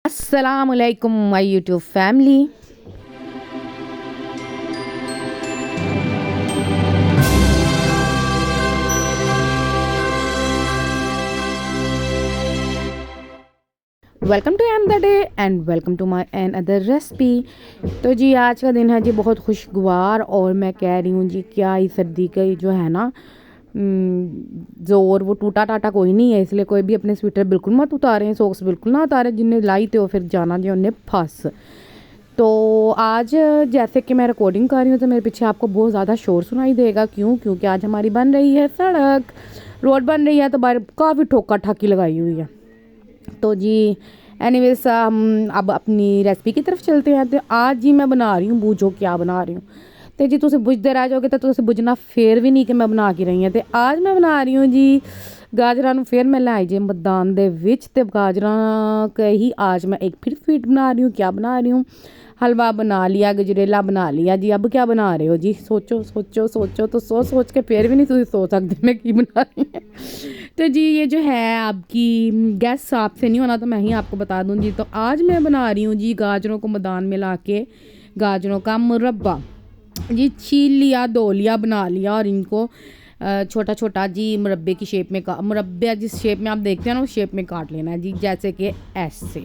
Assalamualaikum my YouTube family. Welcome to another day and welcome to my another recipe. तो जी आज का दिन है जी बहुत खुशगवार और मैं कह रही हूँ जी क्या ही सर्दी का जो है ना ज़ोर वो टूटा टाटा कोई नहीं है, इसलिए कोई भी अपने स्वेटर बिल्कुल मत उतारें, सॉक्स बिल्कुल ना उतारें, जिन्हें लाई तो फिर जाना जी उन्हें फंस। तो आज जैसे कि मैं रिकॉर्डिंग कर रही हूँ तो मेरे पीछे आपको बहुत ज़्यादा शोर सुनाई देगा। क्योंकि आज हमारी बन रही है सड़क, रोड बन रही है, तो बाहर काफ़ी ठोका ठाकी लगाई हुई है। तो जी एनीवेज हम अब अपनी रेसिपी की तरफ चलते हैं। तो आज जी मैं बना रही हूँ, बूझो क्या बना रही हूँ। तो जी तुम बुझते रह जाओगे तो तुम बुझना फिर भी नहीं कि मैं बना के रही हूँ। तो आज मैं बना रही हूँ जी गाजरां ਨੂੰ फिर मैं लाई जे मैदान दे विच ते गाजरां के ही आज मैं एक फिर फीट बना रही हूँ। क्या बना रही हूँ? हलवा बना लिया, गजरेला बना लिया जी। अब क्या बना रहे हो जी? सोचो सोचो सोचो, तो सोच के फिर भी नहीं तुम सोच सकते मैं की बना रही हूँ। तो जी ये जो है आपकी गैस आपसे नहीं होना तो मैं ही आपको बता दूँ जी। तो आज मैं बना रही हूँ जी गाजरों को मैदान में ला के गाजरों का मुरब्बा जी। छील लिया, धो लिया, बना लिया और इनको छोटा छोटा जी मुरब्बे की शेप में मुरब्बे जिस शेप में आप देखते हैं ना उस शेप में काट लेना है जी। जैसे कि ऐसे।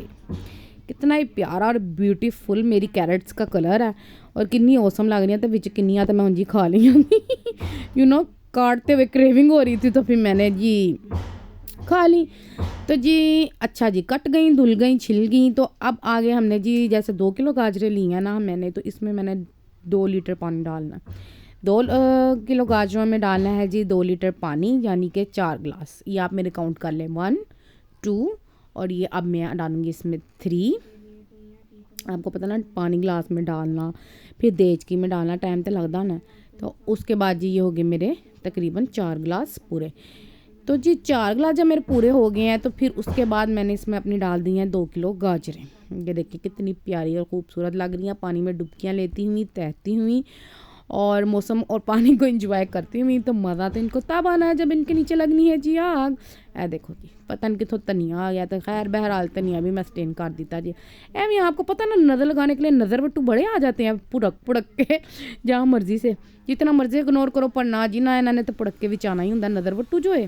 कितना ही प्यारा और ब्यूटीफुल मेरी कैरेट्स का कलर है और कितनी औसम लग रही है। तो विच किन्नियाँ तो मैं उंजी खा ली यू नो काटते हुए क्रेविंग हो रही थी तो फिर मैंने जी खा ली। तो जी अच्छा जी कट गई, धुल गई, छिल गई। तो अब आगे हमने जी जैसे 2 किलो गाजरें ली हैं ना मैंने, तो इसमें मैंने 2 लीटर पानी डालना है। 2 किलो गाजरों में डालना है जी 2 लीटर पानी, यानी कि 4 गिलास। ये आप मेरे काउंट कर लें 1 2 और ये अब मैं डालूँगी इसमें 3। आपको पता ना पानी गिलास में डालना फिर देचकी में डालना टाइम तो लगता ना। तो उसके बाद जी ये हो गए मेरे तकरीबन 4 गिलास पूरे। तो जी 4 गिलास जब मेरे पूरे हो गए हैं तो फिर उसके बाद मैंने इसमें अपनी डाल दी हैं 2 किलो गाजरें। ये देखिए कितनी प्यारी और ख़ूबसूरत लग रही हैं, पानी में डुबकियाँ लेती हुई, तैरती हुई और मौसम और पानी को एंजॉय करती हुई। तो मज़ा तो इनको तब आना है जब इनके नीचे लगनी है जी आग। ए देखो जी पता नहीं कितों धनिया आ गया, तो खैर बहरहाल धनिया भी मैं स्टेन कर दिता जी। एवं आपको पता ना नज़र लगाने के लिए नज़र वट्टू बड़े आ जाते हैं पुड़क पुड़क के जहाँ मर्जी से, जितना मर्जी इग्नोर करो पर ना जी ना इन्होंने तो पुड़क के भी आना ही होंगे नज़र वट्टू जो है।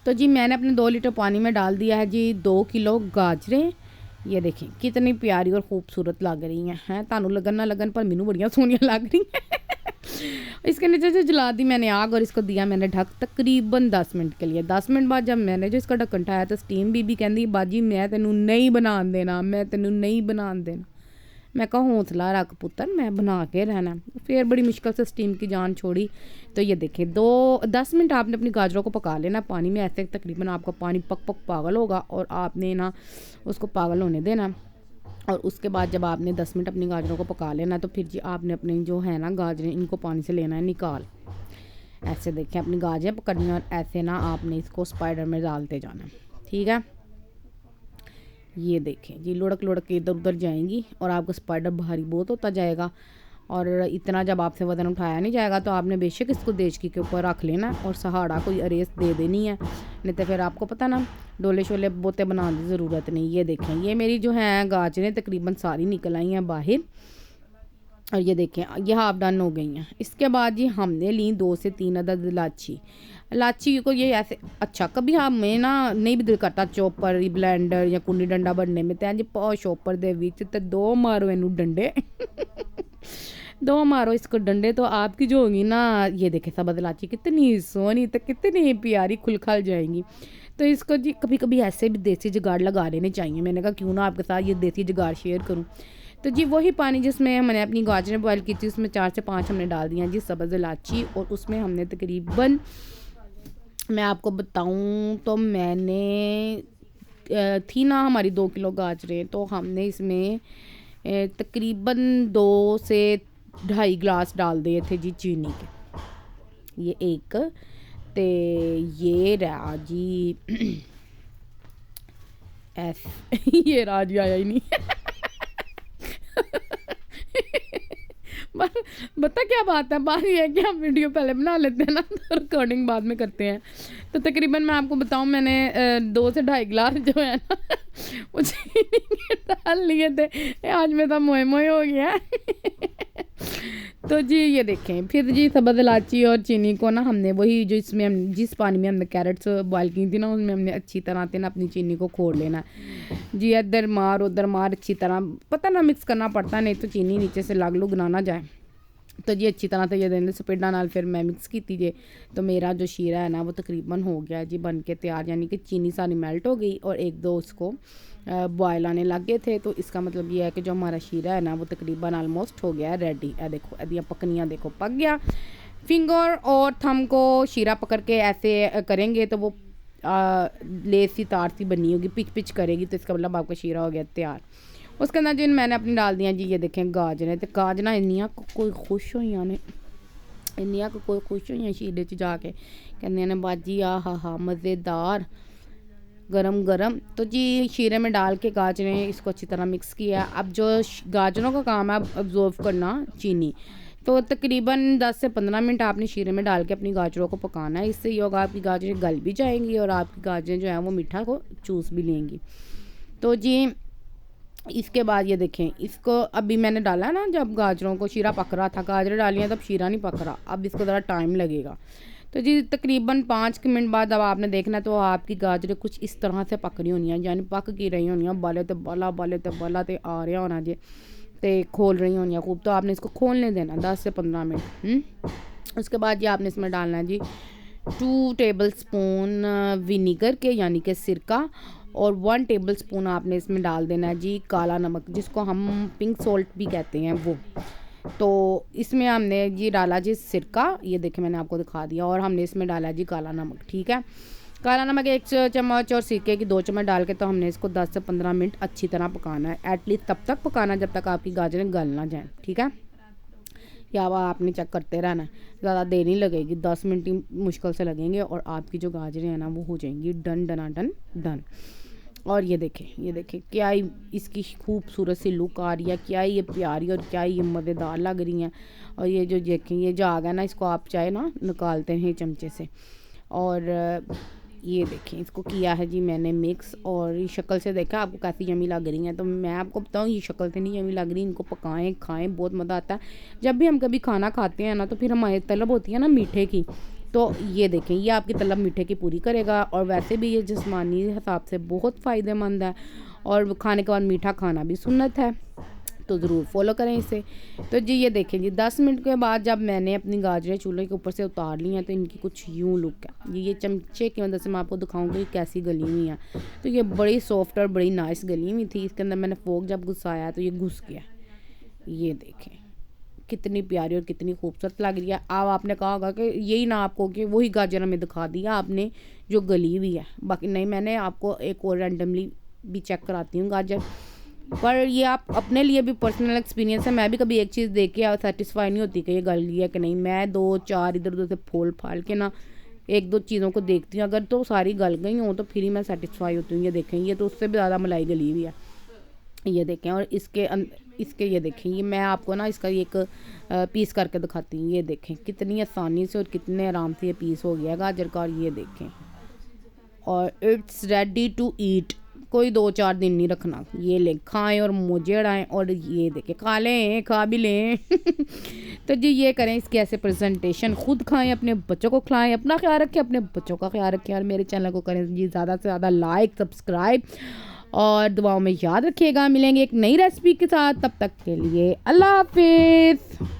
तो जी मैंने अपने 2 लीटर पानी में डाल दिया है जी 2 किलो गाजरें। ये देखें कितनी प्यारी और खूबसूरत लग रही हैं तानू लगन ना लगन पर मैनू बड़ियाँ सोहनियाँ लग रही हैं। इसके नीचे जो जला दी मैंने आग और इसको दिया मैंने ढक तकरीबन 10 मिनट के लिए। 10 मिनट बाद जब मैंने जो इसका ढक्कन उठाया तो स्टीम बीबी कहती बाजी मैं तेनू नहीं बना देना, मैं तेनू नहीं बना देना। मैं कहा हौसला रख पुत्र, मैं बना के रहना। फिर बड़ी मुश्किल से स्टीम की जान छोड़ी। तो ये देखें 10 मिनट आपने अपनी गाजरों को पका लेना पानी में। ऐसे तकरीबन आपका पानी पक पक पागल होगा और आपने ना उसको पागल होने देना। और उसके बाद जब आपने 10 मिनट अपनी गाजरों को पका लेना तो फिर जी आपने अपने जो है ना गाजरें इनको पानी से लेना है निकाल। ऐसे देखें अपनी गाजरें पकड़नी और ऐसे ना आपने इसको स्पाइडर में डालते जाना, ठीक है। ये देखें जी लुढ़क लुढ़क के इधर उधर जाएंगी और आपका स्पाइडर भारी बहुत होता जाएगा और इतना जब आपसे वजन उठाया नहीं जाएगा तो आपने बेशक इसको देचकी के ऊपर रख लेना और सहारा कोई अरेस दे देनी है, नहीं तो फिर आपको पता ना डोले शोले बोते बनाने की ज़रूरत नहीं। ये देखें ये मेरी जो हैं गाजरें तकरीबन सारी निकल आई हैं बाहर और ये देखें ये हाफ डन हो गई हैं। इसके बाद जी हमने ली 2 से 3 अदद इलाची को ये ऐसे अच्छा कभी हमें ना नहीं भी दिल करता चॉपर ब्लेंडर या कुंडी डंडा बनने में तो जी पाओ चॉपर दे विच ते 2 मारो इनू डंडे 2 मारो इसको डंडे तो आपकी जो होगी ना ये देखे सबज इलाची कितनी सोहनी तो कितनी प्यारी खुलखल जाएंगी। तो इसको जी कभी कभी ऐसे भी देसी जुगाड़ लगा लेने चाहिए। मैंने कहा क्यों ना आपके साथ ये देसी जुगाड़ शेयर करूं। तो जी वही पानी जिसमें मैंने अपनी गाजरें बॉयल की थी उसमें 4 से 5 हमने डाल दिया जी सब्ज़ इलाची और उसमें हमने तकरीबन मैं आपको बताऊं तो मैंने थी ना हमारी 2 किलो गाजरें तो हमने इसमें तकरीबन 2 से 2.5 गिलास डाल दिए थे जी चीनी के। ये एक ते ये रहा जी ये राजी आया ही नहीं बता क्या बात ये है कि हम वीडियो पहले बना लेते हैं ना, तो रिकॉर्डिंग बाद में करते हैं। तो तकरीबन मैं आपको बताऊं, मैंने 2 से 2.5 गिलास जो है ना वो चीनी के डाल लिए थे। आज में तो मोए मोए हो गया तो जी ये देखें, फिर जी सब्ज़ इलायची और चीनी को ना हमने वही जो इसमें हम जिस पानी में हमने कैरेट्स बॉयल की थी ना, उसमें हमने अच्छी तरह से ना अपनी चीनी को खोल लेना जी। इधर मार उधर मार, अच्छी तरह पता ना मिक्स करना पड़ता, नहीं तो चीनी नीचे से लाग लुग ना जाए। तो जी अच्छी तरह से ये देने स्पीडा नाल फिर मैं मिक्स की थी। तो मेरा जो शीरा है ना वो तकरीबन हो गया जी बन के तैयार, यानी कि चीनी सारी मेल्ट हो गई और 1-2 उसको बॉयल आने लग गए थे। तो इसका मतलब ये है कि जो हमारा शीरा है ना वो तकरीबन ऑलमोस्ट हो गया है रेडी। देखो अदियाँ पकनियाँ देखो पक गया। फिंगर और थम को शीरा पकड़ के ऐसे करेंगे तो वो लेस सी तार सी बनी होगी, पिच पिच करेगी, तो इसका मतलब आपका शीरा हो गया तैयार। उसके अंदर जिन मैंने अपनी डाल दिया जी, ये देखें गाजरें। तो गाजर इन्नियां कोई खुश हुई ने, इन्नियां कोई खुश हुई शीरे च जाके कहने ने बाजी हा मज़ेदार गरम गरम। तो जी शीरे में डाल के गाजरें इसको अच्छी तरह मिक्स किया। अब जो गाजरों का काम है अब्जॉर्व करना चीनी, तो तकरीबन 10 से 15 मिनट आपने शीरे में डाल के अपनी गाजरों को पकाना है। इससे ये होगा आपकी गाजरें गल भी जाएंगी और आपकी गाजरें जो है वो मीठा को चूस भी लेंगी। तो जी इसके बाद ये देखें, इसको अभी मैंने डाला ना, जब गाजरों को शीरा पक रहा था, गाजरें डाली हैं तब शीरा नहीं पक रहा, अब इसको ज़रा टाइम लगेगा। तो जी तकरीबन 5 मिनट बाद अब आपने देखना तो आपकी गाजरें कुछ इस तरह से पक रही होनी है, यानी पक की रही होनी है, बाले तो बाला आ रहा होना जी, तो खोल रही होनी है खूब। तो आपने इसको खोलने देना 10 से 15 मिनट। उसके बाद ये आपने इसमें डालना है जी 2 टेबल स्पून विनीगर के, यानी कि सिरका, और 1 टेबल स्पून आपने इसमें डाल देना है जी काला नमक, जिसको हम पिंक सॉल्ट भी कहते हैं वो। तो इसमें हमने जी डाला जी सिरका, ये देखें मैंने आपको दिखा दिया, और हमने इसमें डाला जी काला नमक। ठीक है, काला नमक 1 चम्मच और सिरके की 2 चम्मच डाल के तो हमने इसको 10 से 15 मिनट अच्छी तरह पकाना है। एटलीस्ट तब तक पकाना जब तक आपकी गाजरें गल ना जाएँ। ठीक है, या वह आपने चेक करते रहना है, ज़्यादा देर नहीं लगेगी, 10 मिनट ही मुश्किल से लगेंगे और आपकी जो गाजरें हैं ना वो हो जाएंगी डन। और ये देखें क्या ही इसकी खूबसूरत सी लुक आ रही है, क्या ही ये प्यारी और क्या ही ये मज़ेदार लग रही हैं। और ये जो देखें ये जाग है ना, इसको आप चाहे ना निकालते हैं चमचे से। और ये देखें इसको किया है जी मैंने मिक्स, और ये शक्ल से देखा आपको कैसी यमी लग रही हैं। तो मैं आपको बताऊँ ये शक्ल से नहीं यमी लग रही, इनको पकाएं खाएं, बहुत मज़ा आता है। जब भी हम कभी खाना खाते हैं ना तो फिर हमारी तलब होती है ना मीठे की, तो ये देखें ये आपकी तलब मीठे की पूरी करेगा। और वैसे भी ये जिस्मानी हिसाब से बहुत फ़ायदेमंद है, और खाने के बाद मीठा खाना भी सुन्नत है, तो ज़रूर फॉलो करें इसे। तो जी ये देखें जी 10 मिनट के बाद जब मैंने अपनी गाजरें चूल्हे के ऊपर से उतार ली हैं तो इनकी कुछ यूँ लुक है। ये चमचे की मदद से मैं आपको दिखाऊंगी कैसी गली हुई हैं। तो ये बड़ी सॉफ्ट और बड़ी नाइस गली हुई थी। इसके अंदर मैंने फोक जब घुसाया तो ये घुस गया। ये देखें कितनी प्यारी और कितनी खूबसूरत लग रही है। अब आपने कहा होगा कि यही ना आपको कि वही गाजर हमें दिखा दिया आपने जो गली हुई है, बाकी नहीं, मैंने आपको एक और रैंडमली भी चेक कराती हूँ गाजर। पर ये आप अपने लिए भी पर्सनल एक्सपीरियंस है, मैं भी कभी एक चीज़ देख के सेटिस्फाई नहीं होती कि ये गल गई है कि नहीं। मैं 2-4 इधर उधर से फोल फाल के ना 1-2 चीज़ों को देखती हूँ, अगर तो सारी गल गई हों तो फिर ही मैं सेटिस्फाई होती हूँ। ये देखें ये तो उससे भी ज़्यादा मलाई गली हुई है, ये देखें। और इसके ये देखें, ये मैं आपको ना इसका एक पीस करके दिखाती हूँ। ये देखें कितनी आसानी से और कितने आराम से ये पीस हो गया गाजर का। और ये देखें, और इट्स रेडी टू ईट। कोई 2-4 दिन नहीं रखना, ये लें खाएं और मुझे उड़ाएं। और ये देखें खा लें, खा भी लें तो जी ये करें इसके ऐसे प्रेजेंटेशन, खुद खाएं, अपने बच्चों को खिलाएं, अपना ख्याल रखें, अपने बच्चों का ख्याल रखें। और मेरे चैनल को करें जी ज़्यादा से ज़्यादा लाइक, सब्सक्राइब, और दुआओं में याद रखिएगा। मिलेंगे एक नई रेसिपी के साथ, तब तक के लिए अल्लाह हाफिज़।